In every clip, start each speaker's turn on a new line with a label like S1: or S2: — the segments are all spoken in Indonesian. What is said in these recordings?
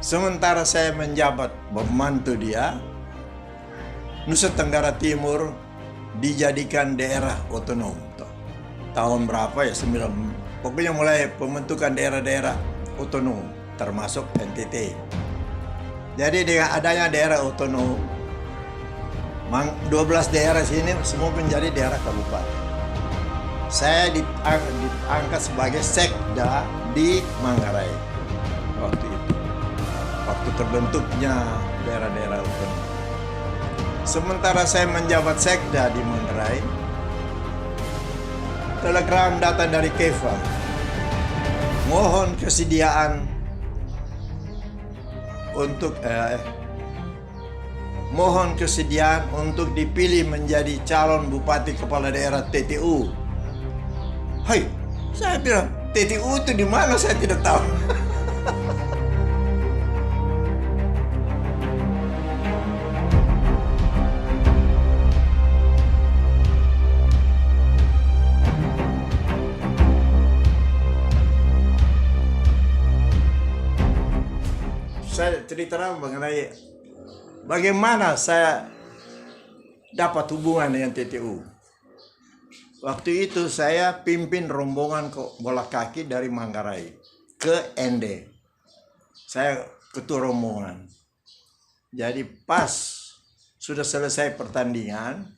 S1: Sementara saya menjabat membantu dia, Nusa Tenggara Timur dijadikan daerah otonom. Tahun berapa ya? Pokoknya mulai pembentukan daerah-daerah otonom, termasuk NTT. Jadi dengan adanya daerah otonom, 12 daerah sini semua menjadi daerah kabupaten. Saya diangkat sebagai sekda di Manggarai waktu itu. Waktu terbentuknya daerah-daerah otonom. Sementara saya menjabat sekda di Manggarai, telegram datang dari Kefa. Mohon kesediaan untuk dipilih menjadi calon bupati kepala daerah TTU. Hai, saya bilang TTU itu di mana? Saya tidak tahu. Saya cerita mengenai bagaimana saya dapat hubungan dengan TTU. Waktu itu saya pimpin rombongan bola kaki dari Manggarai ke ND. Saya ketua rombongan. Jadi pas sudah selesai pertandingan,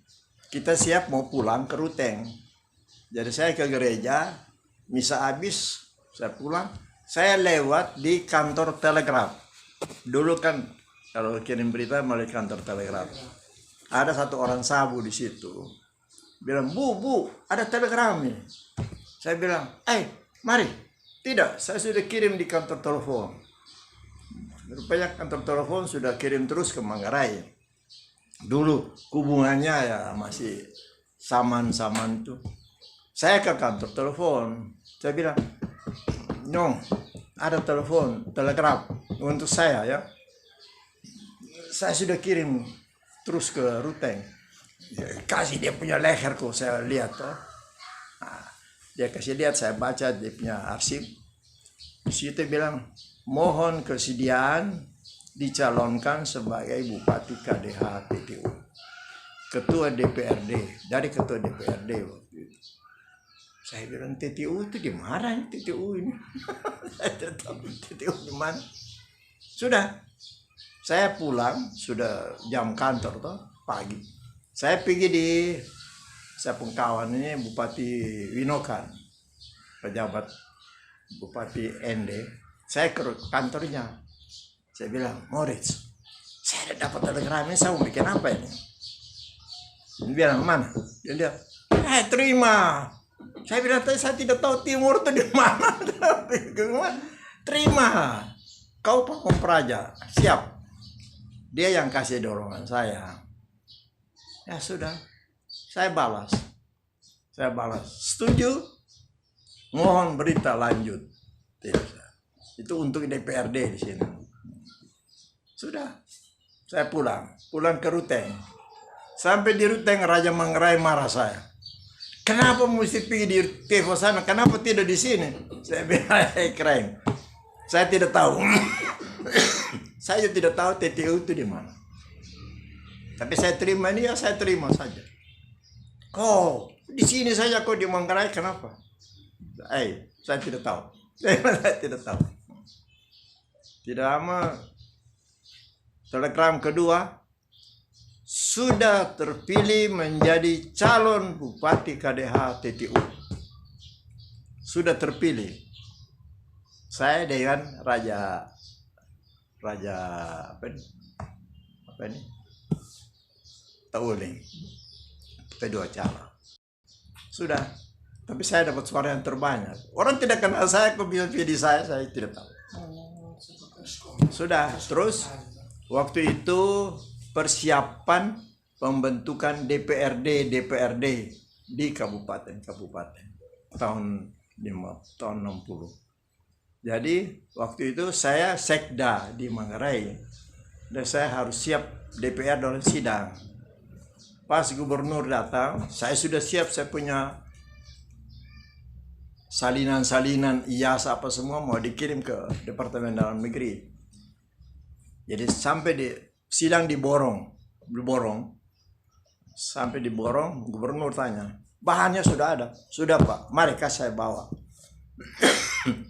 S1: kita siap mau pulang ke Ruteng. Jadi saya ke gereja, misa habis, saya pulang. Saya lewat di kantor telegraf. Dulu kan kalau kirim berita melalui kantor telegraf. Ada satu orang sabu di situ. Bilang, Bu, ada telegram nih. Saya bilang, mari. Tidak, saya sudah kirim di kantor telepon. Rupanya kantor telepon sudah kirim terus ke Manggarai. Dulu hubungannya ya masih saman-saman tuh. Saya ke kantor telepon. Saya bilang, Nyong, ada telegram untuk saya ya. Saya sudah kirim terus ke Ruteng. Kasih dia punya leher kok, saya lihat toh. Nah, dia kasih lihat, saya baca dia punya arsip. Di situ bilang, mohon kesediaan dicalonkan sebagai Bupati KDH TTU. Ketua DPRD, dari Ketua DPRD waktu itu. Saya bilang, TTU itu di mana ini TTU ini? Saya tidak tahu TTU di mana. Sudah, saya pulang, sudah jam kantor toh, pagi. Saya pergi saya pengkawan ini Bupati Winokan, pejabat Bupati ND. Saya ke kantornya. Saya bilang, Moritz, saya ada dapat telegram ini, saya mau bikin apa ini? Dia bilang, mana? Dia lihat, terima. Saya bilang, saya tidak tahu timur itu di mana. Terima. Kau Pangkong Praja, siap. Dia yang kasih dorongan saya. Ya sudah, saya balas. Setuju? Mohon berita lanjut. Itu untuk DPRD di sini. Sudah, saya pulang ke Ruteng. Sampai di Ruteng, Raja Manggarai marah saya. Kenapa mesti pergi di Tevo sana? Kenapa tidak di sini? Saya bilang, keren. Saya tidak tahu. Saya tidak tahu TTU itu di mana. Tapi saya terima ini, ya saya terima saja. Di sini saja kok di Manggarai, kenapa? Saya tidak tahu. Saya tidak tahu. Tidak lama, telegram kedua, sudah terpilih menjadi calon Bupati KDH TTU. Sudah terpilih. Saya dengan Raja apa ini? Tauling. Kedua calon. Sudah. Tapi saya dapat suara yang terbanyak. Orang tidak kenal saya, kok bisa pilih saya tidak tahu. Sudah. Terus waktu itu persiapan pembentukan DPRD di kabupaten tahun 60. Jadi waktu itu saya sekda di Manggarai dan saya harus siap DPR dalam sidang. Pas gubernur datang, saya sudah siap, saya punya salinan ijazah apa semua mau dikirim ke Departemen Dalam Negeri. Jadi sampai di sidang diborong, sampai diborong, gubernur tanya, bahannya sudah ada, sudah Pak, mari saya bawa.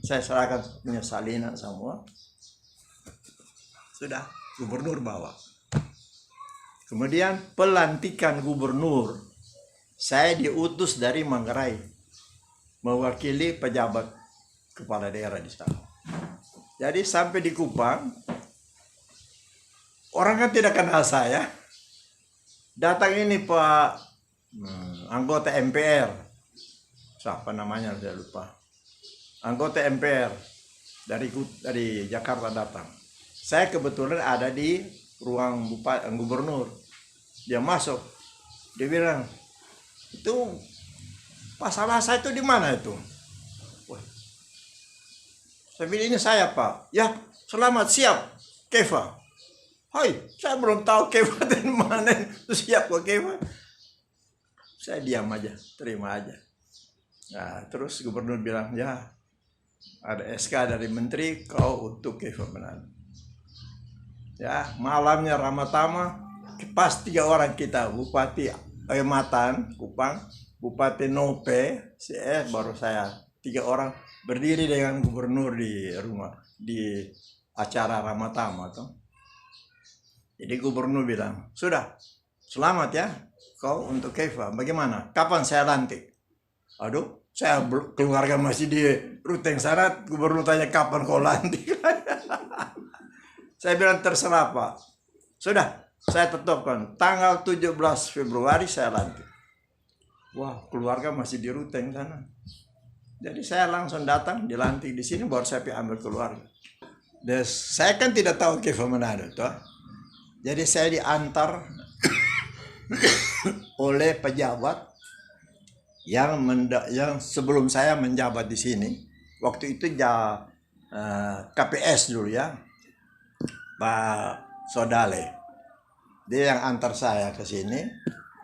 S1: Saya serahkan punya salinan semua, sudah gubernur bawa. Kemudian pelantikan gubernur, saya diutus dari Manggarai, mewakili pejabat kepala daerah di sana. Jadi sampai di Kupang, orang kan tidak kenal saya. Datang ini Pak anggota MPR, siapa namanya saya lupa. Anggota MPR dari Jakarta datang. Saya kebetulan ada di ruang gubernur. Dia masuk, dia bilang, itu pasal saya itu di mana itu? Wah. Saya bilang, ini saya Pak. Ya, selamat, siap, Keva. Hai, saya belum tahu Keva dari mana. Terus siap kok Keva. Saya diam aja, terima aja. Nah, terus gubernur bilang, ya ada SK dari menteri, kau untuk Keva Manado. Ya, malamnya Ramatama, pas 3 orang kita, Bupati Matan, Kupang, Bupati Nope, CS, baru saya. 3 orang berdiri dengan gubernur di rumah, di acara Ramatama tuh. Jadi gubernur bilang, sudah, selamat ya, kau untuk Keva. Bagaimana? Kapan saya lantik? Aduh, saya keluarga masih di Ruteng Syarat. Gubernur tanya kapan kau lantik? Saya bilang terserah Pak. Sudah, saya tetapkan tanggal 17 Februari saya lantik. Wah, keluarga masih di Ruteng sana. Jadi saya langsung datang, dilantik di sini, baru saya ambil keluarga. Dan saya kan tidak tahu Keva Manado tuh. Jadi saya diantar oleh pejabat yang sebelum saya menjabat di sini. Waktu itu KPS dulu ya, Pak Sodale. Dia yang antar saya ke sini.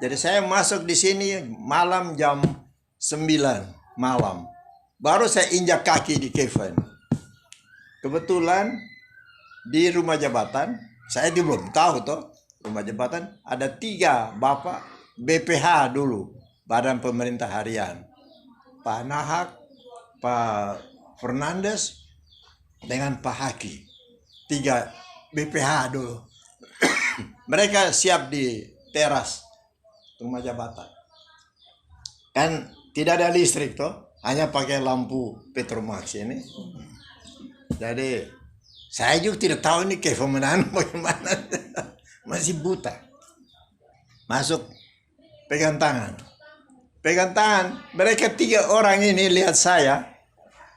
S1: Jadi saya masuk di sini malam jam 9 malam. Baru saya injak kaki di Keva. Kebetulan di rumah jabatan, saya belum tahu toh, rumah jabatan ada 3 bapak BPH dulu, Badan Pemerintah Harian. Pak Nahak, Pak Fernandes, dengan Pak Haki. 3 BPH dulu. Mereka siap di teras rumah jabatan. Kan tidak ada listrik toh, hanya pakai lampu Petromax ini. Jadi saya juga tidak tahu ini Keva Manado bagaimana. Masih buta. Masuk, pegang tangan. Pegang tangan. Mereka 3 orang ini lihat saya.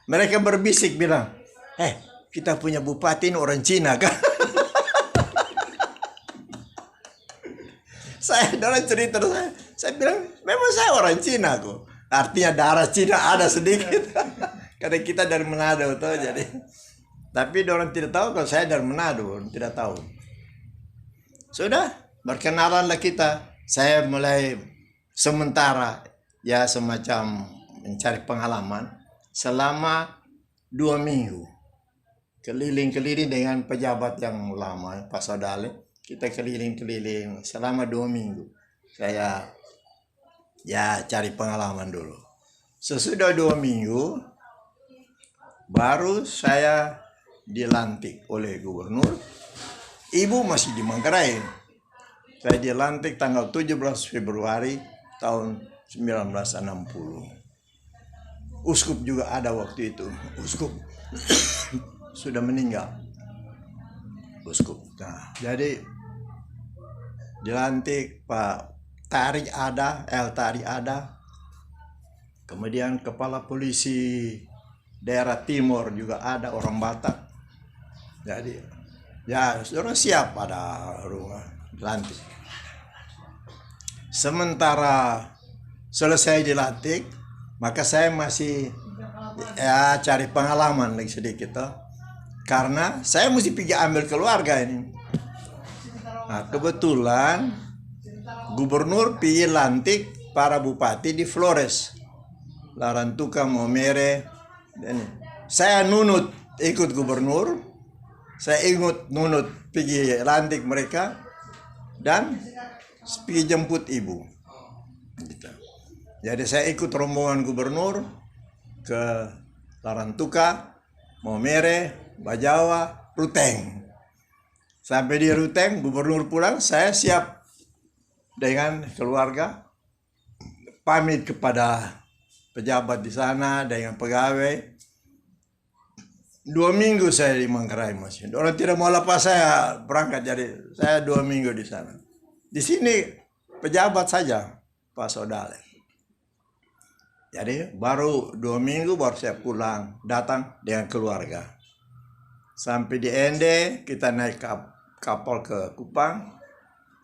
S1: Mereka berbisik bilang, kita punya bupati ini orang Cina kan. Orang cerita saya bilang, memang saya orang Cina kok. Artinya darah Cina ada sedikit. Karena kita dari Manado tuh jadi. Tapi orang tidak tahu kalau saya dari Manado, tidak tahu. Sudah, berkenalanlah kita. Saya mulai sementara ya semacam mencari pengalaman selama 2 minggu. Keliling-keliling dengan pejabat yang lama, Pak Sodale. Kita keliling-keliling selama 2 minggu. Saya ya cari pengalaman dulu. Sesudah 2 minggu, baru saya dilantik oleh gubernur. Ibu masih di Manggarai. Saya dilantik tanggal 17 Februari tahun 1960. Uskup juga ada waktu itu. Uskup sudah meninggal. Uskup. Nah, jadi dilantik Pak Tari ada, El Tari ada. Kemudian kepala polisi daerah timur juga ada, orang Batak. Jadi ya sudah siap pada rumah dilantik. Sementara selesai dilantik, maka saya masih ya cari pengalaman lagi sedikit toh. Karena saya mesti pergi ambil keluarga ini. Nah, kebetulan gubernur pergi lantik para bupati di Flores, Larantuka, Momere. Dan saya nunut ikut gubernur Saya ingat nunut pergi lantik mereka dan pergi jemput ibu. Gitu. Jadi saya ikut rombongan gubernur ke Larantuka, Maumere, Bajawa, Ruteng. Sampai di Ruteng, gubernur pulang, saya siap dengan keluarga, pamit kepada pejabat di sana, dengan pegawai. 2 minggu saya di Manggarai masih. Orang tidak mau lepas saya berangkat, jadi saya 2 minggu di sana. Di sini pejabat saja, Pak Sodale. Jadi baru 2 minggu baru saya pulang, datang dengan keluarga. Sampai di Ende kita naik kapal ke Kupang.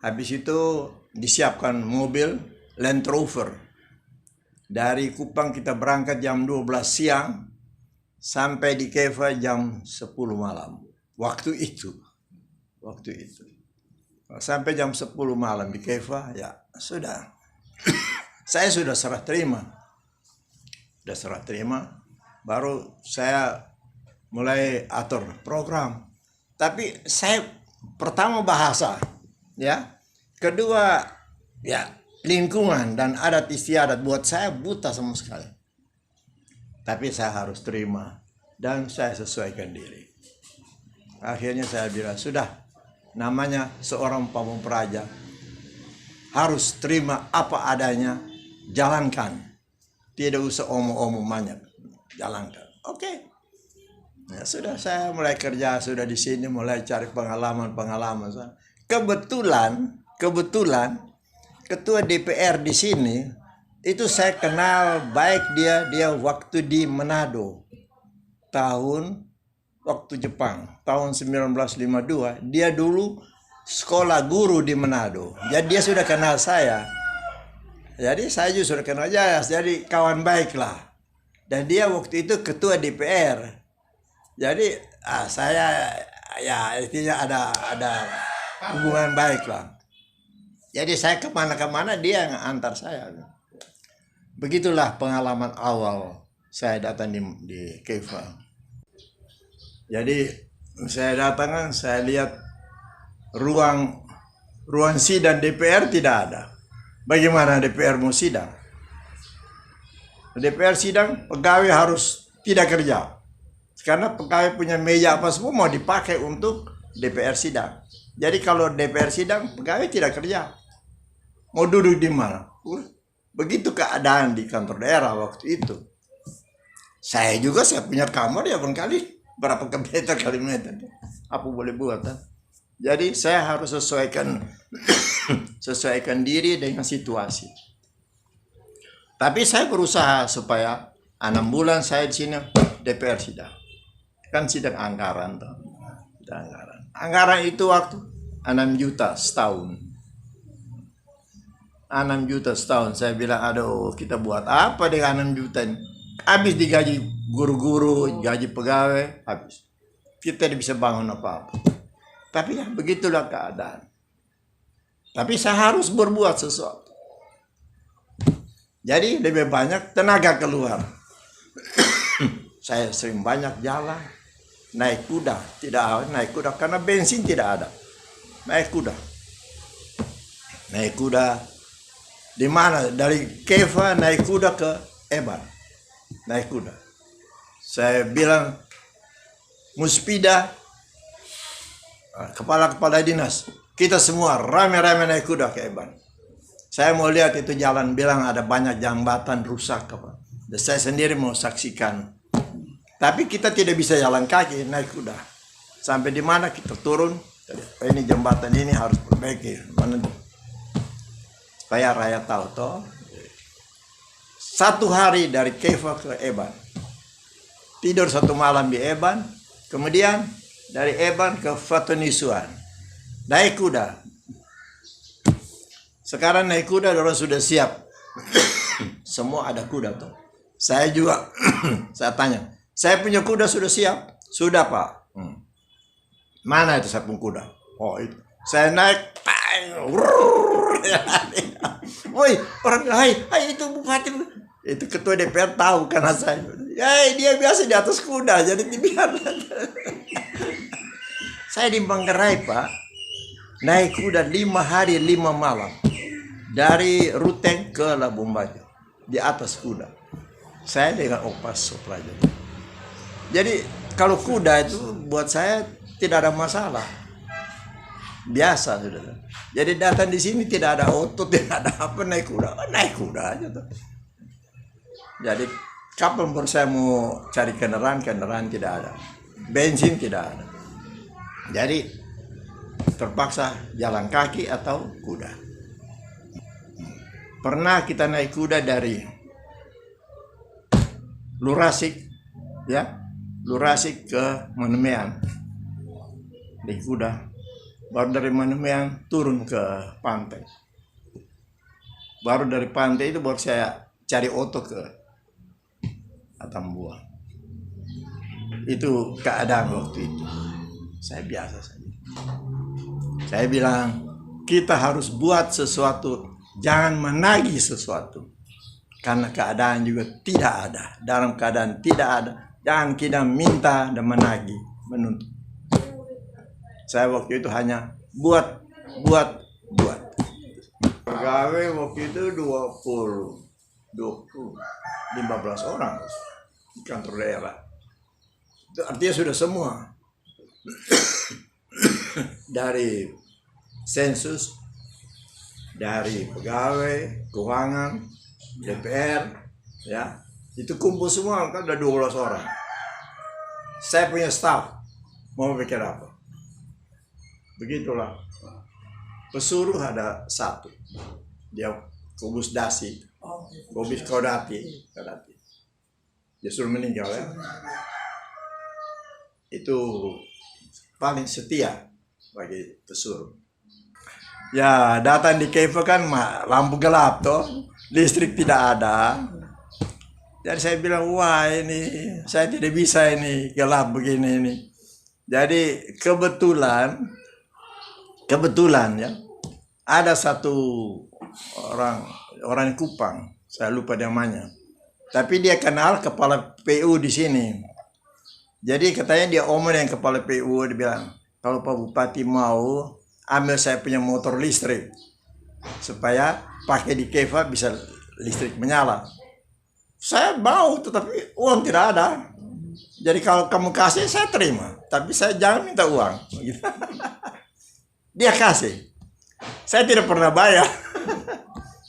S1: Habis itu disiapkan mobil Land Rover. Dari Kupang kita berangkat jam 12 siang. Sampai di Keva jam 10 malam. Waktu itu. Sampai jam 10 malam di Keva, ya sudah. Saya sudah serah terima. Baru saya mulai atur program. Tapi saya pertama bahasa, ya. Kedua, ya lingkungan dan adat istiadat buat saya buta sama sekali. Tapi saya harus terima dan saya sesuaikan diri. Akhirnya saya bilang, sudah, namanya seorang pamong praja harus terima apa adanya, jalankan. Tidak usah omong-omong banyak, jalankan. Oke. Ya sudah, saya mulai kerja, sudah di sini mulai cari pengalaman. Kebetulan ketua DPR di sini itu saya kenal baik dia waktu di Manado waktu Jepang tahun 1952. Dia dulu sekolah guru di Manado, jadi dia sudah kenal saya. Jadi saya juga sudah kenal dia, jadi kawan baik lah. Dan dia waktu itu ketua DPR. Jadi saya ya intinya ada hubungan baik lah. Jadi saya kemana-kemana dia yang antar saya. Begitulah pengalaman awal saya datang di Keva. Jadi saya datang, saya lihat ruang sidang DPR tidak ada. Bagaimana DPR mau sidang? DPR sidang, pegawai harus tidak kerja. Karena pegawai punya meja apa semua mau dipakai untuk DPR sidang. Jadi kalau DPR sidang, pegawai tidak kerja. Mau duduk di mana? Begitu keadaan di kantor daerah waktu itu. Saya punya kamar ya barangkali berapa kali meter. Apa boleh buat? Jadi saya harus sesuaikan diri dengan situasi. Tapi saya berusaha supaya 6 bulan saya di sini DPR sidang. Kan sidang anggaran tuh. Anggaran itu waktu 6 juta setahun. 6 juta setahun. Saya bilang, aduh, kita buat apa dengan 6 juta ini? Habis digaji guru-guru, gaji pegawai, habis. Kita tidak bisa bangun apa-apa. Tapi ya begitulah keadaan. Tapi saya harus berbuat sesuatu. Jadi lebih banyak tenaga keluar. Saya sering banyak jalan. Naik kuda. Tidak naik kuda karena bensin tidak ada. Naik kuda. Di mana? Dari Keva naik kuda ke Eban. Naik kuda. Saya bilang, Muspida, kepala dinas, kita semua rame-rame naik kuda ke Eban. Saya mau lihat itu jalan, bilang ada banyak jambatan rusak. Dan saya sendiri mau saksikan. Tapi kita tidak bisa jalan kaki, naik kuda. Sampai di mana kita turun, ini jembatan ini harus perbaiki. Supaya rakyat tahu toh. 1 hari dari Keva ke Eban. Tidur 1 malam di Eban. Kemudian dari Eban ke Fatonisuan. Naik kuda. Sekarang naik kuda orang sudah siap. Semua ada kuda tuh. Saya juga. Saya tanya. Saya punya kuda sudah siap? Sudah, Pak. Mana itu saya punya kuda? Oh itu. Saya naik. Woi, orang hai itu bupati. Itu ketua DPR tahu karena saya. Ya, dia biasa di atas kuda, jadi dibiarkan. Saya di Manggarai, Pak, naik kuda 5 hari 5 malam dari Ruteng ke Labuan Bajo di atas kuda. Saya dengan Opas Sopraja. Jadi kalau kuda itu buat saya tidak ada masalah, biasa sudah. Jadi datang di sini tidak ada otot, tidak ada apa, naik kuda aja tuh. Jadi kapan pun saya mau cari kendaraan tidak ada, bensin tidak ada. Jadi terpaksa jalan kaki atau kuda. Pernah kita naik kuda dari Lurasik, ya, Lurasik ke Manumean di kuda. Baru dari Manumean turun ke pantai. Baru dari pantai itu baru saya cari oto ke Atambua. Itu keadaan waktu itu. Saya biasa saja. Saya bilang, kita harus buat sesuatu, jangan menagih sesuatu. Karena keadaan juga tidak ada. Dalam keadaan tidak ada, jangan kita minta dan menagih, menuntut. Saya waktu itu hanya buat. Pegawai waktu itu 15 orang di kantor daerah. Itu artinya sudah semua. Dari sensus, dari pegawai, keuangan, DPR, ya, itu kumpul semua, kan ada 12 orang. Saya punya staff, mau pikir apa? Begitulah. Pesuruh ada 1, dia Kobus Dasi, Kobus Kodati, dia suruh meninggal, ya. Itu paling setia bagi pesuruh. Ya, datang di Keva kan lampu gelap toh, listrik tidak ada. Jadi saya bilang, wah ini saya tidak bisa ini gelap begini ini. Jadi kebetulan ya, ada satu orang Kupang, saya lupa namanya. Tapi dia kenal kepala PU di sini. Jadi katanya dia omong yang kepala PU, dia bilang, kalau Pak Bupati mau ambil saya punya motor listrik supaya pakai di Keva bisa listrik menyala. Saya mau, tetapi uang tidak ada. Jadi kalau kamu kasih saya terima, tapi saya jangan minta uang. Dia kasih, saya tidak pernah bayar.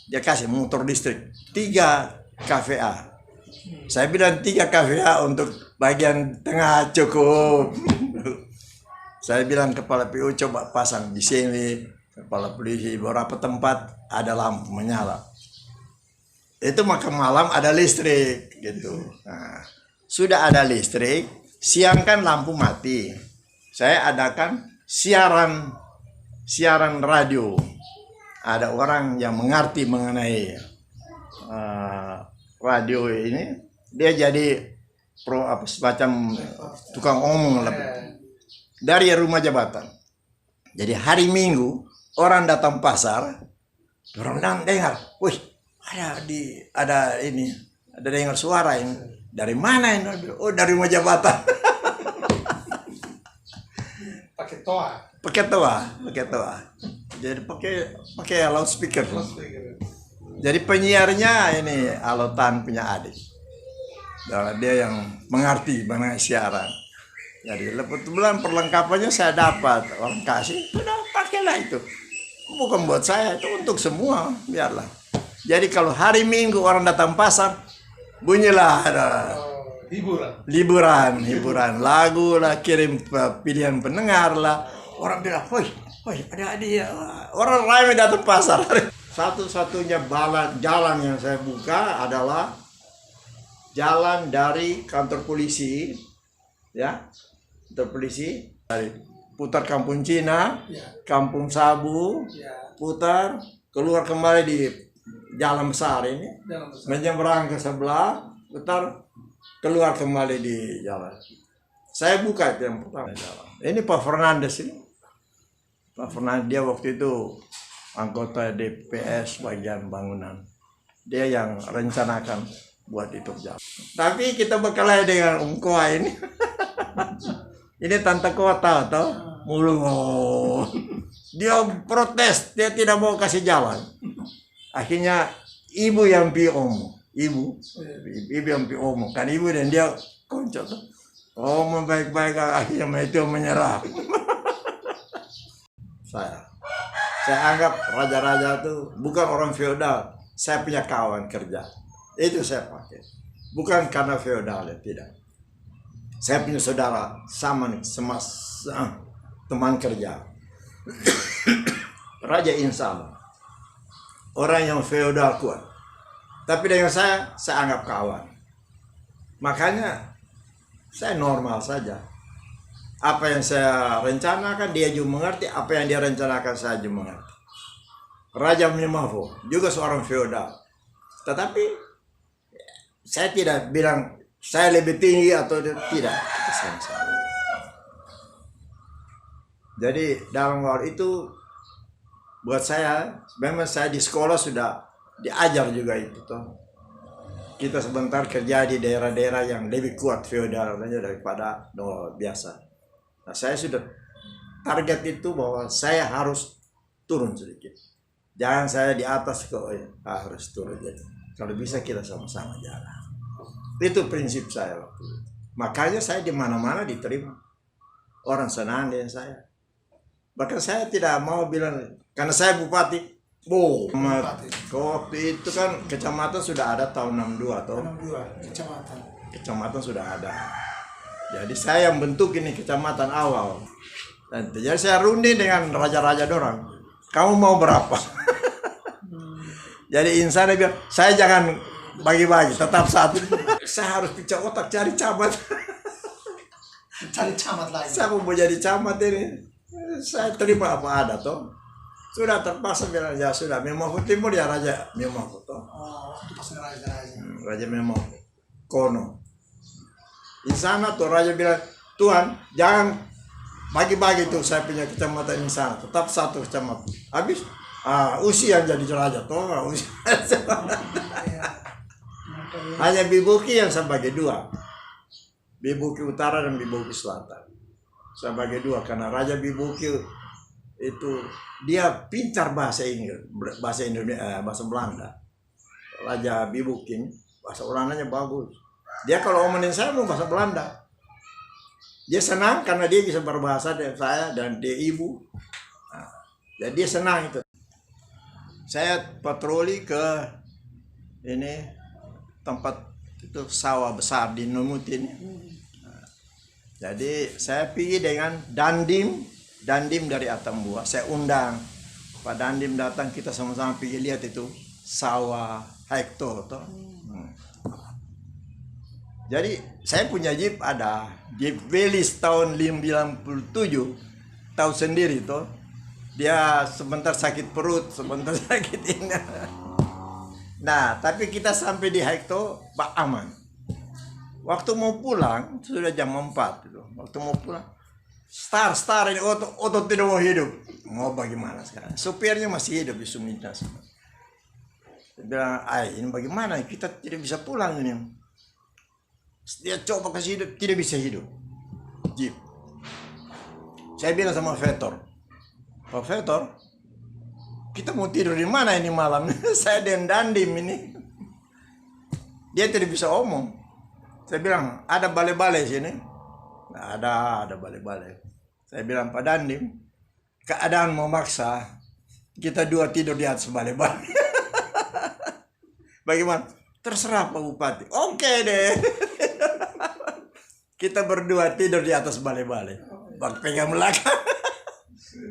S1: Dia kasih motor listrik 3 kVA. Saya bilang 3 kVA untuk bagian tengah cukup. Saya bilang kepala PU coba pasang di sini, kepala polisi beberapa tempat ada lampu menyala. Itu makan malam ada listrik gitu. Nah, sudah ada listrik, siang kan lampu mati. Saya adakan siaran radio. Ada orang yang mengerti mengenai radio ini, dia jadi semacam tukang omong lebih. Dari rumah jabatan. Jadi hari Minggu orang datang pasar, orang dengar, wih, ada dengar suara ini. Dari mana ini? Oh, dari rumah jabatan. Pakai toa. Jadi pakai loudspeaker. Jadi penyiarnya ini Alotan punya adik. Dia yang mengerti mengenai siaran. Jadi kebetulan perlengkapannya saya dapat, orang kasih, udah pakailah itu. Bukan buat saya, itu untuk semua, biarlah. Jadi kalau hari Minggu orang datang pasar, bunyilah ada hiburan, lagu lah, kirim pilihan pendengar lah. Orang bilang, woi, ada dia. Orang ramai datang pasar. Satu-satunya jalan yang saya buka adalah jalan dari kantor polisi, ya. Polisi dari putar Kampung Cina, Kampung Sabu, putar keluar kembali di jalan besar ini, menyeberang ke sebelah, putar keluar kembali di jalan. Saya buka itu yang pertama jalan. Ini Pak Fernandes ini, Pak Fernandes dia waktu itu anggota DPS bagian bangunan. Dia yang rencanakan buat itu jalan. Tapi kita berkelahi dengan Koa ini. Ini tante kota toh. Mulu. Dia protes, dia tidak mau kasih jalan. Akhirnya ibu yang omong, ibu yang omong, kan ibu dan dia koncok tuh. Oh, baik-baik, akhirnya itu menyerah. Saya anggap raja-raja itu bukan orang feodal. Saya punya kawan kerja, itu saya pakai. Bukan karena feodal ya, tidak. Saya punya saudara sama nih, teman kerja. Raja insya Allah, orang yang feodal kuat. Tapi dengan saya anggap kawan. Makanya saya normal saja. Apa yang saya rencanakan dia juga mengerti, apa yang dia rencanakan saya juga mengerti. Raja Mimafo juga seorang feodal. Tetapi saya tidak bilang saya lebih tinggi atau tidak. Sama-sama. Jadi dalam hal itu buat saya, memang saya di sekolah sudah diajar juga itu toh. Kita sebentar kerja di daerah-daerah yang lebih kuat feodalnya daripada biasa. Nah, saya sudah target itu bahwa saya harus turun sedikit. Jangan saya di atas kok, harus turun jadi. Kalau bisa kita sama-sama jalan. Itu prinsip saya waktu itu. Makanya saya di mana-mana diterima. Orang senang dengan saya. Bahkan saya tidak mau bilang, karena saya bupati. Waktu itu kan kecamatan sudah ada tahun 62 toh.
S2: 62 kecamatan.
S1: Kecamatan sudah ada. Jadi saya yang bentuk ini kecamatan awal. Dan jadi saya runding dengan raja-raja dorang. Kamu mau berapa? Jadi insan dia bilang, saya jangan bagi-bagi, tetap satu. Saya harus pecah otak cari camat.
S2: Cari camat lagi.
S1: Saya mau jadi camat ini. Saya terima apa ada toh. Sudah terpaksa bilang ya sudah Mimafo Timur ya Raja Mimafo toh.
S2: Oh, itu pas raja-raja.
S1: Raja Mimafo Kono. Di sana tuh raja bilang, Tuhan jangan bagi-bagi tuh saya punya kecamatan di sana, tetap satu kecamatan. Habis usia yang jadi raja toh, usia. Hanya Bibuki yang saya bagi dua. Bibuki Utara dan Bibuki Selatan. Saya bagi dua karena Raja Bibuki itu dia pintar bahasa Inggris, bahasa Indonesia, bahasa Belanda. Raja Bibukin bahasa Belandanya bagus. Dia kalau omenin saya mau bahasa Belanda. Dia senang karena dia bisa berbahasa dengan saya dan dia ibu. Nah, jadi dia senang itu. Saya patroli ke ini tempat itu sawah besar di Numut ini. Nah, jadi saya pergi dengan Dandim dari Atambua. Saya undang Pak Dandim datang, kita sama-sama pergi lihat itu sawah hektar toh. Jadi saya punya jeep, ada jeep Velis tahun 97, tahu sendiri toh. Dia sebentar sakit perut, sebentar sakit ini. Nah, tapi kita sampai di hektar Pak aman. Waktu mau pulang sudah jam 4 itu. Waktu mau pulang Star ini otot tidak mau hidup. Mau bagaimana sekarang? Supirnya masih hidup di Sumita. Dia bilang, ini bagaimana? Kita tidak bisa pulang ini. Dia coba kasih hidup, tidak bisa hidup. Jeep. Saya bilang sama Vetor, Pak Vetor, kita mau tidur di mana ini malam? Saya dan Dandim ini. Dia tidak bisa omong. Saya bilang, ada balai-balai sini. Nah, ada balai-balai. Saya bilang, Pak Dandim, keadaan mau maksa, kita dua tidur di atas balai-balai. Bagaimana? Terserah Pak Bupati. Oke deh. Kita berdua tidur di atas balai-balai. Bang pegang belakang.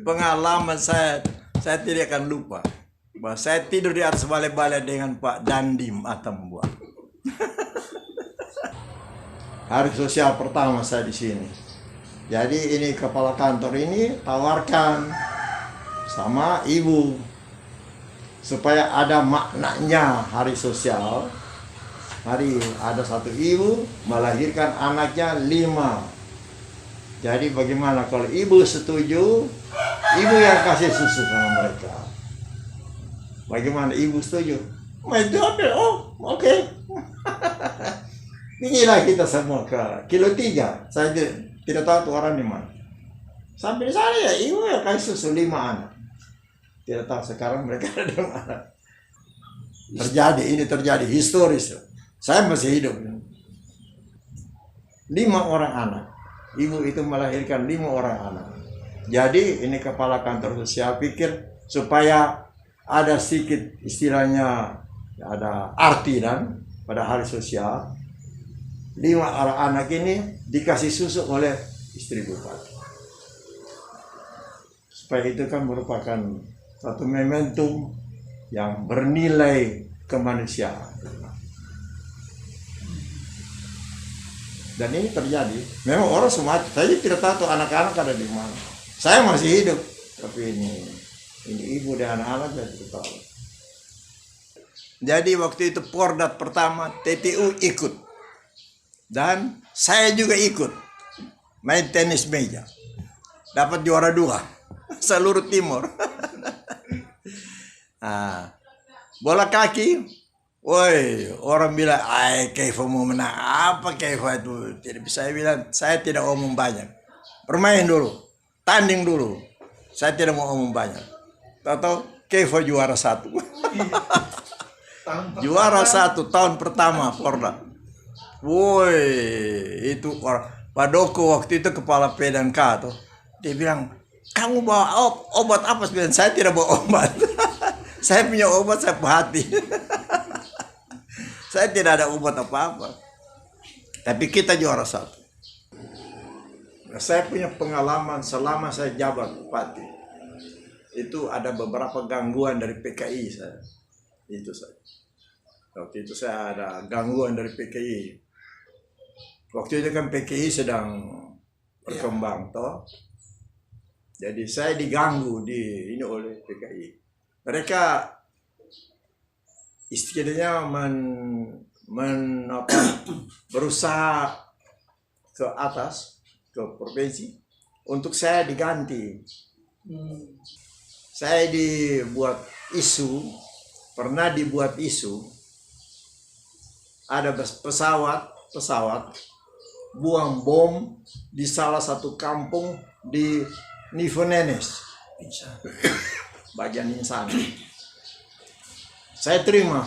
S1: Pengalaman saya tidak akan lupa. Bahwa saya tidur di atas balai-balai dengan Pak Dandim Atambua. Hari sosial pertama saya di sini. Jadi ini kepala kantor ini tawarkan sama ibu supaya ada maknanya hari sosial. Hari ada satu ibu melahirkan anaknya 5. Jadi bagaimana kalau ibu setuju, ibu yang kasih susu sama mereka. Bagaimana ibu setuju? My daughter, oh oke. Okay. Inilah kita semua ke kilo 3. Saya tidak tahu tuh orang di mana. Sampai di sana ya ibu ya kasih susu 5 anak. Tidak tahu sekarang mereka ada di mana. Ini terjadi historis. Saya masih hidup. 5 orang anak. Ibu itu melahirkan 5 orang anak. Jadi ini kepala kantor sosial pikir supaya ada sedikit istilahnya ada arti dan pada hari sosial 5 orang anak ini dikasih susu oleh istri bupati. Supaya itu kan merupakan satu momentum yang bernilai kemanusiaan. Dan ini terjadi. Memang orang semua, saya tidak tahu tuh anak-anak ada di mana. Saya masih hidup, tapi ini ibu dan anak-anak saya tidak tahu. Jadi waktu itu Pordat pertama TTU ikut. Dan saya juga ikut. Main tenis meja. Dapat juara 2 seluruh timur. Nah, bola kaki, woi orang bilang, Keifa mau menang apa Keifa itu? Tidak bisa. Saya bilang, saya tidak omong banyak. Bermain dulu, tanding dulu. Saya tidak mau omong banyak. Tahu Keifa juara 1. Juara 1 tahun pertama Porda. Woi, itu orang Padoko waktu itu kepala PDNK tuh. Dia bilang, kamu bawa obat apa? Saya tidak bawa obat. Saya punya obat, saya hati. Saya tidak ada obat apa-apa. Tapi kita juara 1. Saya punya pengalaman selama saya jabat bupati. Itu ada beberapa gangguan dari PKI saya. Itu saja. Waktu itu saya ada gangguan dari PKI. Waktu itu kan PKI sedang berkembang toh. Jadi saya diganggu ini oleh PKI. Mereka istilahnya berusaha ke atas, ke provinsi untuk saya diganti. Saya pernah dibuat isu ada pesawat buang bom di salah satu kampung di Nifonenes. Bagian Insana. Saya terima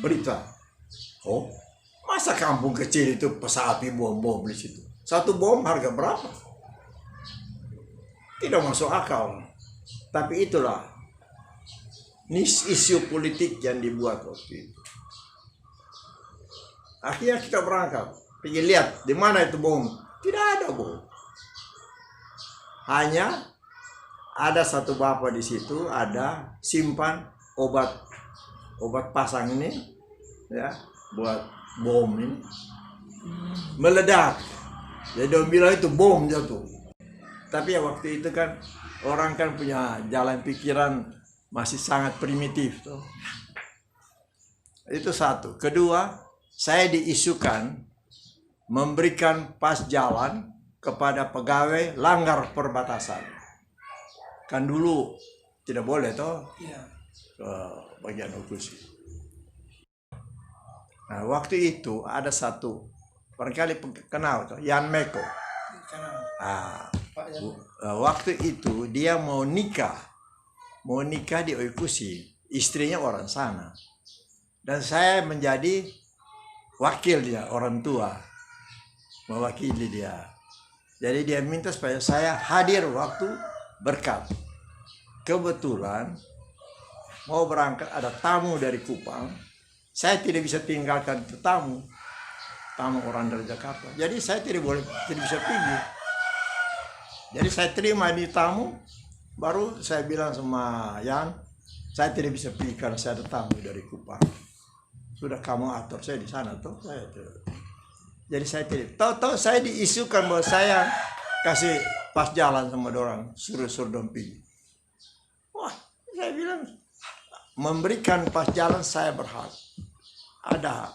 S1: berita. Oh, masa kampung kecil itu pesawat bom di situ? Satu bom harga berapa? Tidak masuk akal. Tapi itulah isu politik yang dibuat waktu itu. Akhirnya kita berangkat, pergi lihat di mana itu bom. Tidak ada bom. Hanya ada satu bapak di situ ada simpan obat pasang ini ya buat bom ini meledak. Jadi dia bilang itu bom jatuh. Tapi ya waktu itu kan orang kan punya jalan pikiran masih sangat primitif tuh. Itu satu. Kedua, saya diisukan memberikan pas jalan kepada pegawai langgar perbatasan. Kan dulu tidak boleh toh ke bagian okusi. Nah waktu itu ada satu barangkali kenal toh Yan Meko. Waktu itu dia mau nikah di Okusi, istrinya orang sana, dan saya menjadi wakil dia, orang tua mewakili dia. Jadi dia minta supaya saya hadir waktu berkat. Kebetulan mau berangkat ada tamu dari Kupang. Saya tidak bisa tinggalkan tamu orang dari Jakarta. Jadi saya tidak bisa pergi. Jadi saya terima di tamu, baru saya bilang sama Yan, saya tidak bisa pergi karena saya ada tamu dari Kupang. Sudah kamu atur saya di sana tuh. Jadi saya tidak. Tahu saya diisukan bahwa saya kasih pas jalan sama orang suruh dompi. Wah, saya bilang memberikan pas jalan saya berhak. Ada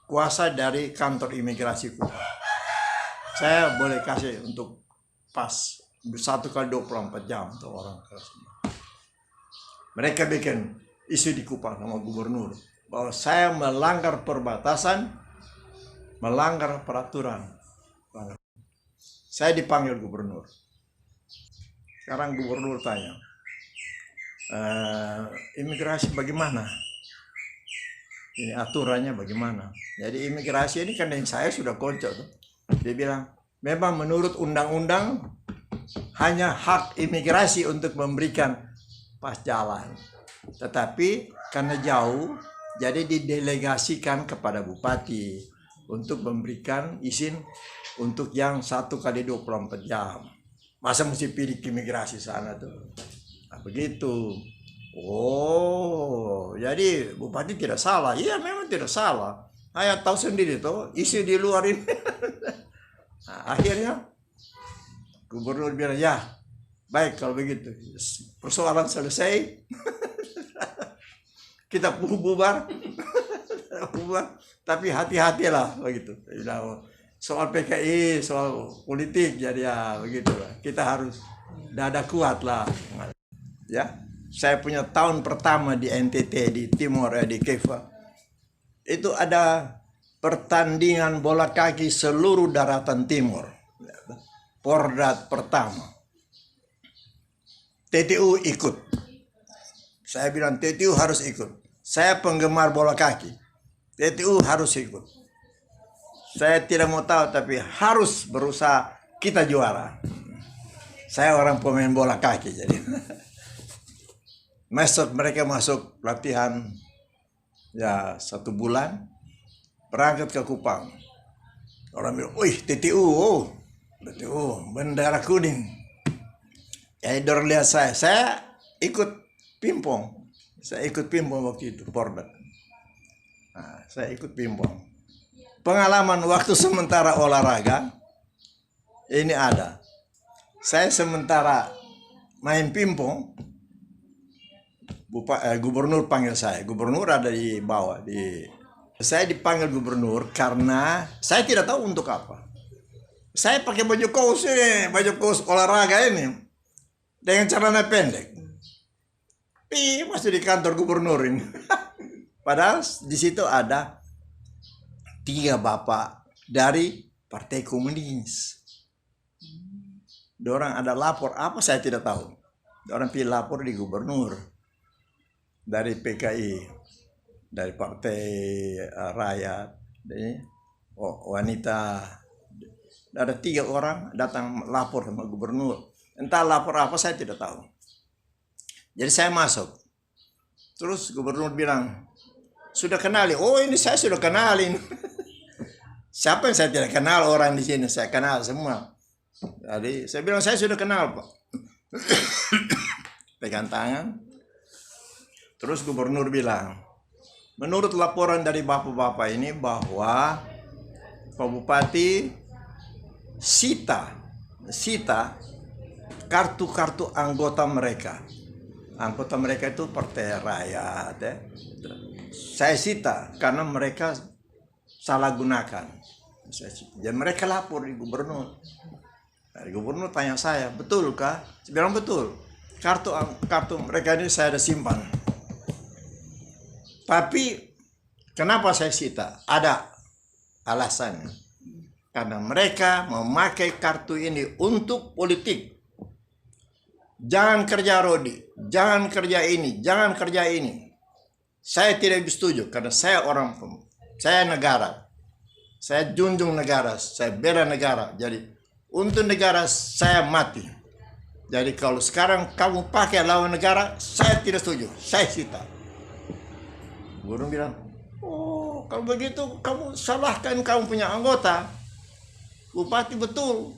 S1: kuasa dari kantor imigrasi Kupang. Saya boleh kasih untuk pas 1 kali 24 jam tuh orang kasih. Mereka bikin isu di Kupang sama gubernur bahwa saya melanggar perbatasan, melanggar peraturan. Saya dipanggil gubernur. Sekarang gubernur tanya, imigrasi bagaimana? Ini aturannya bagaimana? Jadi imigrasi ini kan yang saya sudah kocok tuh. Dia bilang, memang menurut undang-undang hanya hak imigrasi untuk memberikan pas jalan. Tetapi karena jauh, jadi didelegasikan kepada bupati untuk memberikan izin untuk yang 1x24 jam. Masa mesti pilih imigrasi sana tuh? Nah, begitu. Oh, jadi bupati tidak salah. Iya, memang tidak salah. Saya tahu sendiri tuh, isi di luar ini. Nah, akhirnya gubernur bilang, ya baik kalau begitu. Persoalan selesai. Kita bubar. Bubar. Tapi hati-hatilah begitu. Soal PKI, soal politik, jadi ya begitu. Kita harus dada kuat lah. Ya, saya punya tahun pertama di NTT di Timor di Kefah. Itu ada pertandingan bola kaki seluruh daratan Timur. Pordat pertama. TTU ikut. Saya bilang TTU harus ikut. Saya penggemar bola kaki. TTU harus ikut. Saya tidak mau tahu tapi harus berusaha kita juara. Saya orang pemain bola kaki jadi. Mereka masuk latihan ya 1 bulan, berangkat ke Kupang. Orang bilang, wih TTU, TTU, bendera kuning. Jadi orang lihat saya ikut pingpong. Saya ikut pingpong waktu itu, Pordat. Nah, saya ikut pingpong. Pengalaman waktu sementara olahraga, ini ada. Saya sementara main pingpong, gubernur panggil saya. Gubernur ada di bawah. Saya dipanggil gubernur karena saya tidak tahu untuk apa. Saya pakai baju kaos ini, baju kaos olahraga ini, dengan celana pendek. Masih di kantor gubernur ini. Padahal di situ ada 3 bapak dari Partai Komunis. Dorang ada lapor apa saya tidak tahu. Dorang pilih lapor di gubernur. Dari PKI, dari Partai Rakyat, dari wanita. Ada 3 orang datang lapor sama gubernur. Entah lapor apa saya tidak tahu. Jadi saya masuk. Terus gubernur bilang, sudah kenali? Oh ini saya sudah kenalin. Siapa yang saya tidak kenal orang di sini? Saya kenal semua. Jadi saya bilang saya sudah kenal Pak. Pegang tangan. Terus gubernur bilang, menurut laporan dari bapak-bapak ini bahwa Pak Bupati sita kartu-kartu anggota mereka. Anggota mereka itu Partai Rakyat. Ya. Saya sita karena mereka salah gunakan. Dan mereka lapor di gubernur. Dari gubernur tanya saya, betulkah? Saya bilang betul. Kartu mereka ini saya ada simpan. Tapi kenapa saya sita? Ada alasannya. Karena mereka memakai kartu ini untuk politik. Jangan kerja Rodi, jangan kerja ini, jangan kerja ini. Saya tidak setuju karena saya negara. Saya junjung negara, saya bela negara. Jadi untuk negara saya mati. Jadi kalau sekarang kamu pakai lawan negara, saya tidak setuju. Saya sita. Guru bilang, oh kalau begitu kamu salahkan kamu punya anggota. Bupati betul.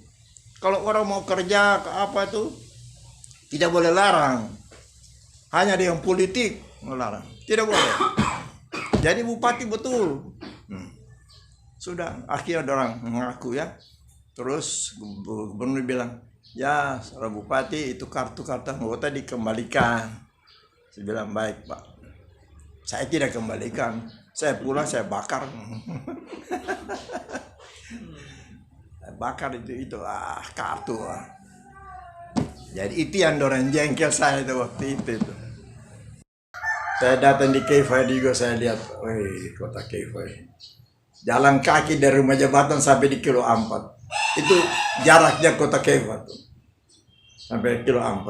S1: Kalau orang mau kerja ke apa itu tidak boleh larang. Hanya dia yang politik melarang. Tidak boleh. Jadi bupati betul. Sudah akhirnya orang mengaku ya. Terus gubernur bilang, ya seorang bupati itu kartu-kartu anggota dikembalikan. Saya bilang baik Pak. Saya tidak kembalikan. Saya pulang saya bakar. Saya bakar itu kartu. Jadi itu yang orang jengkel saya itu waktu itu. Saya datang di Kefah juga saya lihat, wih kota Kefah. Jalan kaki dari rumah jabatan sampai di kilo 4. Itu jaraknya kota Keva tuh. Sampai kilo 4.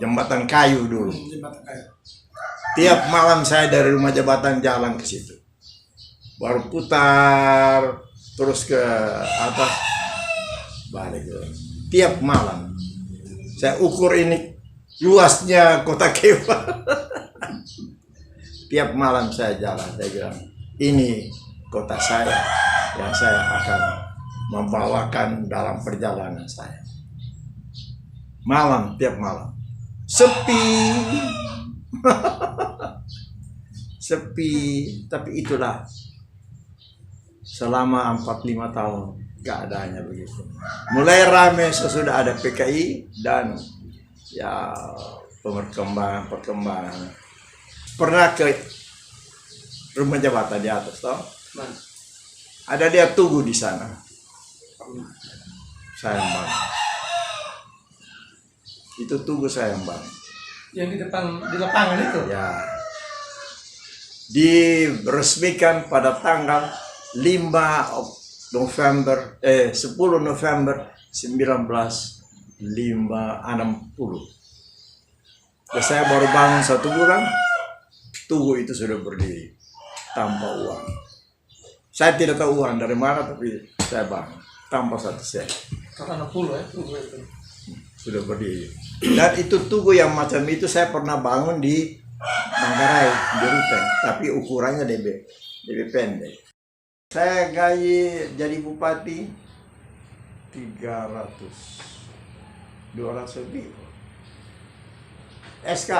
S1: Jembatan kayu dulu.
S2: Jembatan kayu.
S1: Tiap malam saya dari rumah jabatan jalan ke situ. Baru putar terus ke atas balik. Tiap malam. Saya ukur ini luasnya kota Keva. Tiap malam saya jalan, saya bilang, ini kota saya yang saya akan membawakan dalam perjalanan saya. Malam, tiap malam. Sepi. Sepi, tapi itulah. Selama 45 tahun keadaannya begitu. Mulai rame sesudah ada PKI dan ya perkembangan. Pernah ke rumah jabatan di atas toh? Ada dia Tugu di sana. Saya yang bangun. Itu Tugu saya yang bangun.
S2: Yang di depan di lapangan itu.
S1: Ya. Diresmikan pada tanggal 10 November 1960. Dan saya baru bangun 1 bulan, Tugu itu sudah berdiri tanpa uang. Saya tidak tahu uang dari mana, tapi saya bangun tanpa 1 sen.
S2: Karena 60 ya, Tugu itu.
S1: Sudah berdiri. Dan itu Tugu yang macam itu saya pernah bangun di Manggarai, di Ruteng, tapi ukurannya lebih pendek. Saya gaji jadi bupati 200 lebih. SK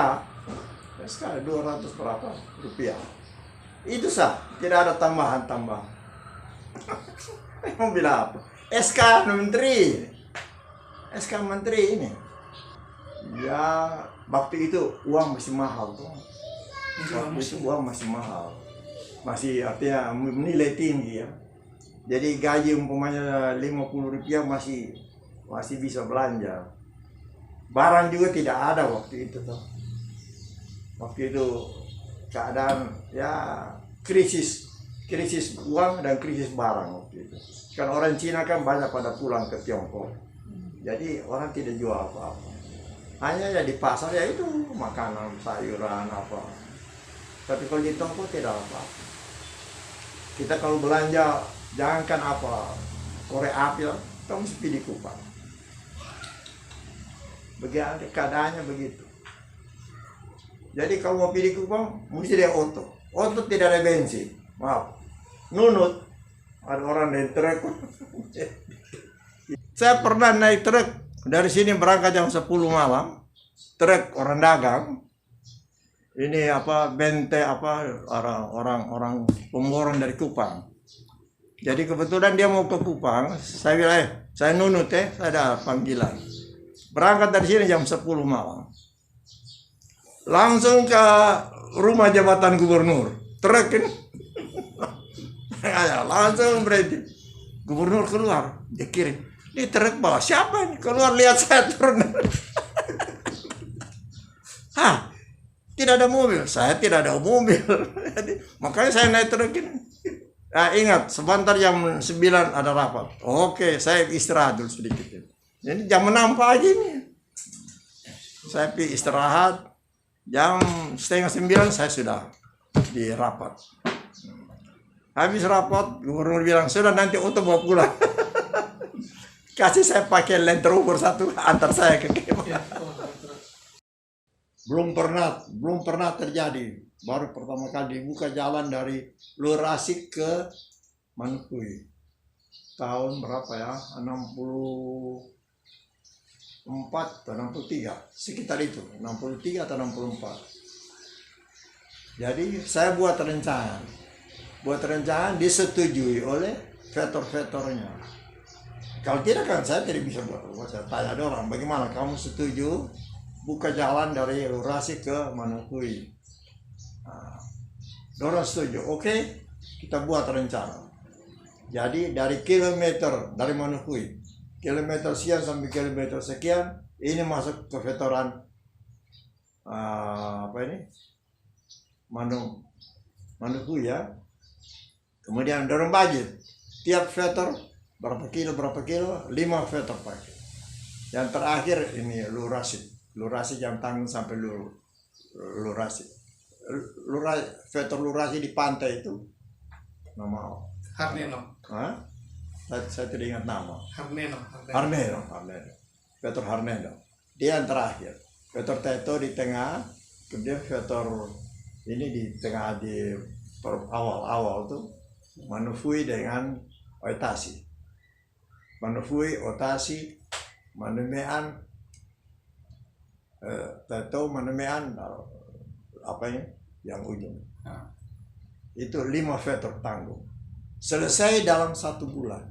S1: 200 berapa rupiah. Itu sah, tidak ada tambahan. Mau bilang apa? SK menteri ini. Ya, waktu itu uang masih mahal tuh. Waktu itu uang masih mahal. Masih artinya nilai tinggi ya. Jadi gaji umpamanya 50 rupiah masih bisa belanja. Barang juga tidak ada waktu itu tuh. Waktu itu keadaan ya krisis uang dan krisis barang waktu itu. Kan orang Cina kan banyak pada pulang ke Tiongkok. Jadi orang tidak jual apa-apa. Hanya ya di pasar ya itu makanan, sayuran apa. Tapi kalau di toko tidak apa-apa. Kita kalau belanja jangankan apa korek api, kita mesti pilih Kupang. Begitu keadaannya begitu. Jadi kalau mau pilih Kupang mesti dia oto tidak ada bensin. Maaf, nunut ada orang naik truk. Saya pernah naik truk dari sini berangkat jam 10 malam, truk orang dagang. Ini bente orang pemborong dari Kupang. Jadi kebetulan dia mau ke Kupang, saya bilang saya nunut saya ada panggilan. Berangkat dari sini jam 10 malam. Langsung ke rumah jabatan gubernur. Truk ini. Langsung berhenti. Gubernur keluar, dia kirim. Ini truk bawa siapa ini? Keluar lihat saya turun. Hah? Tidak ada mobil. Saya tidak ada mobil. Makanya saya naik truk ini. Nah, ingat, sebentar jam 9 ada rapat. Oke, saya istirahat dulu sedikit. Jadi jam 6 pagi nih. Saya pergi istirahat. Jam setengah 9 saya sudah di rapat. Habis rapat, gubernur bilang, sudah nanti auto bawa pulang. Kasih saya pakai Land Rover 1 antar saya ke Kemang. Belum pernah terjadi. Baru pertama kali dibuka jalan dari Lurasik ke Manukui. Tahun berapa ya? 64 atau 63. Sekitar itu. 63 atau 64. Jadi saya buat rencana. Disetujui oleh vetor-vetornya. Kalau tidak kan saya tidak bisa buat. Saya tanya ada orang, bagaimana kamu setuju buka jalan dari Lurasik ke Manukui? Dorong setuju, oke, kita buat rencana. Jadi dari kilometer dari Manukui, kilometer sekian sampai kilometer sekian, ini masuk ke vetoran Manukui ya. Kemudian dorong budget, tiap vetor berapa kilo, 5 veter pakai. Yang terakhir ini lurasi jam tangan sampai lurasi. Veter lurasi di pantai itu nama
S2: Harneno.
S1: Hah? Saya tidak ingat nama.
S2: Harneno.
S1: Veter Harneno. Dia yang terakhir. Veter Teto di tengah, kemudian veter ini di tengah di awal-awal tuh Manufui dengan Oitasi. Manufui, Otasi, Manumean, Teto, Manumean, apa ini? Yang ujung. Itu 5 veter tanggung. Selesai dalam 1 bulan.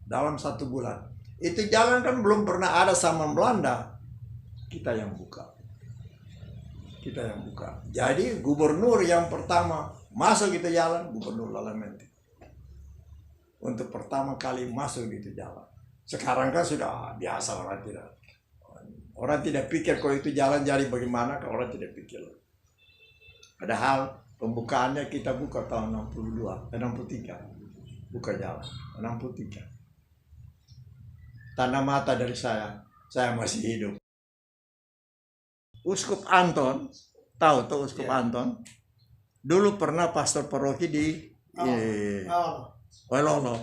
S1: Dalam 1 bulan. Itu jalan kan belum pernah ada sama Belanda. Kita yang buka. Jadi gubernur yang pertama masuk itu jalan, Gubernur Lalamente. Untuk pertama kali masuk itu jalan. Sekarang kan sudah biasa, orang tidak pikir kalau itu jalan jadi bagaimana, kalau orang tidak pikir. Padahal pembukaannya kita buka tahun 63. Buka jalan, 63. Tanda mata dari saya masih hidup. Uskup Anton, tahu tuh Uskup Anton? Dulu pernah pastor paroki di Oiolo.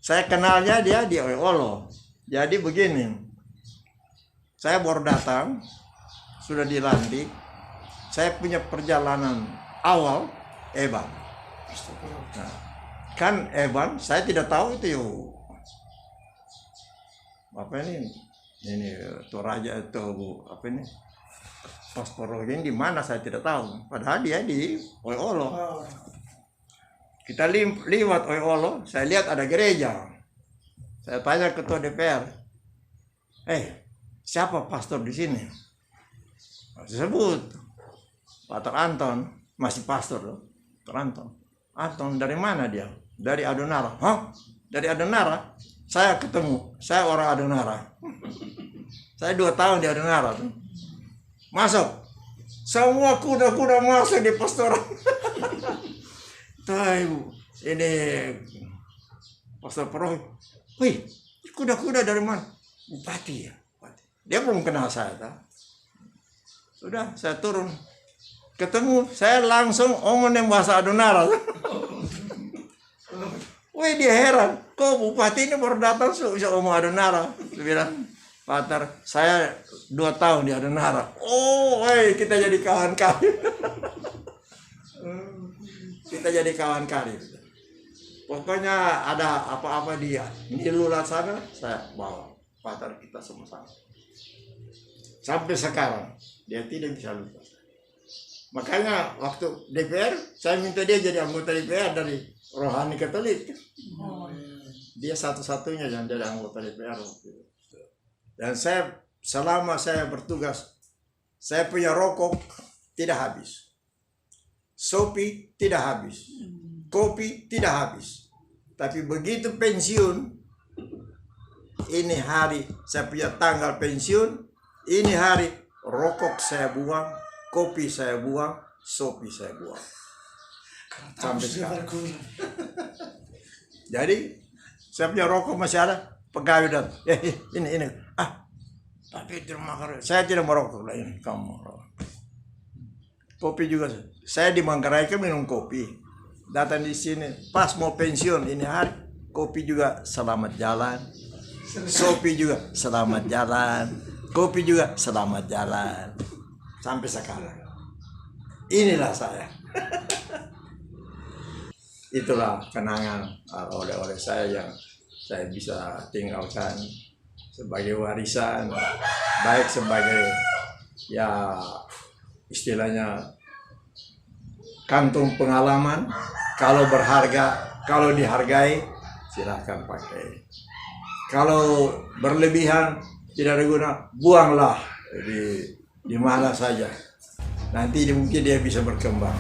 S1: Saya kenalnya dia di Oiolo. Jadi begini, saya baru datang, sudah dilantik. Saya punya perjalanan awal Eban. Nah, kan Eban, saya tidak tahu itu yuk. Apa ini Toraja atau apa ini Pasporogen di mana saya tidak tahu. Padahal dia di Oiolo. Kita lewat Oiolo, saya lihat ada gereja. Saya tanya ketua DPR, siapa pastor di sini? Disebut Pater Anton, masih pastor loh. Pater Anton dari mana dia? Dari Adonara. Hah? Dari Adonara? Saya ketemu, saya orang Adonara. Saya 2 tahun di Adonara tuh. Masuk. Semua kuda-kuda masuk di pastoran. Tahu, ini pastor paroki. Wih, kuda-kuda dari mana? Bupati ya. Dia belum kenal saya, tak? Sudah, saya turun. Ketemu, saya langsung ngomongin bahasa Adonara. Wih, dia heran. Kok bupati ini baru datang bisa ngomong Adonara? Dia bilang, Pater, saya 2 tahun di Adonara. Oh, kita jadi kawan kali. Kita jadi kawan kali. Pokoknya ada apa-apa dia. Ini lulat sana, saya bawa. Pater, kita sama-sama. Sampai sekarang, dia tidak bisa lupa. Makanya waktu DPR, saya minta dia jadi anggota DPR dari Rohani Katolik. Dia satu-satunya yang jadi anggota DPR waktu itu. Dan selama saya bertugas, saya punya rokok tidak habis. Sopi tidak habis. Kopi tidak habis. Tapi begitu pensiun, ini hari saya punya tanggal pensiun, ini hari rokok saya buang, kopi saya buang, sopi saya buang. Sampai sekarang. Jadi saya punya rokok masih ada, pegawai dan ini tapi terima kasih, saya tidak merokok lain, kamu merokok. Kopi juga, saya di Manggarai kan minum kopi, datang di sini pas mau pensiun ini hari, kopi juga selamat jalan, sopi juga selamat jalan, kopi juga selamat jalan, sampai sekarang. Inilah saya. Itulah kenangan oleh-oleh saya yang saya bisa tinggalkan sebagai warisan, baik sebagai ya istilahnya kantung pengalaman. Kalau berharga, kalau dihargai, silahkan pakai. Kalau berlebihan, tidak ada guna, buanglah di mana saja. Nanti mungkin dia bisa berkembang.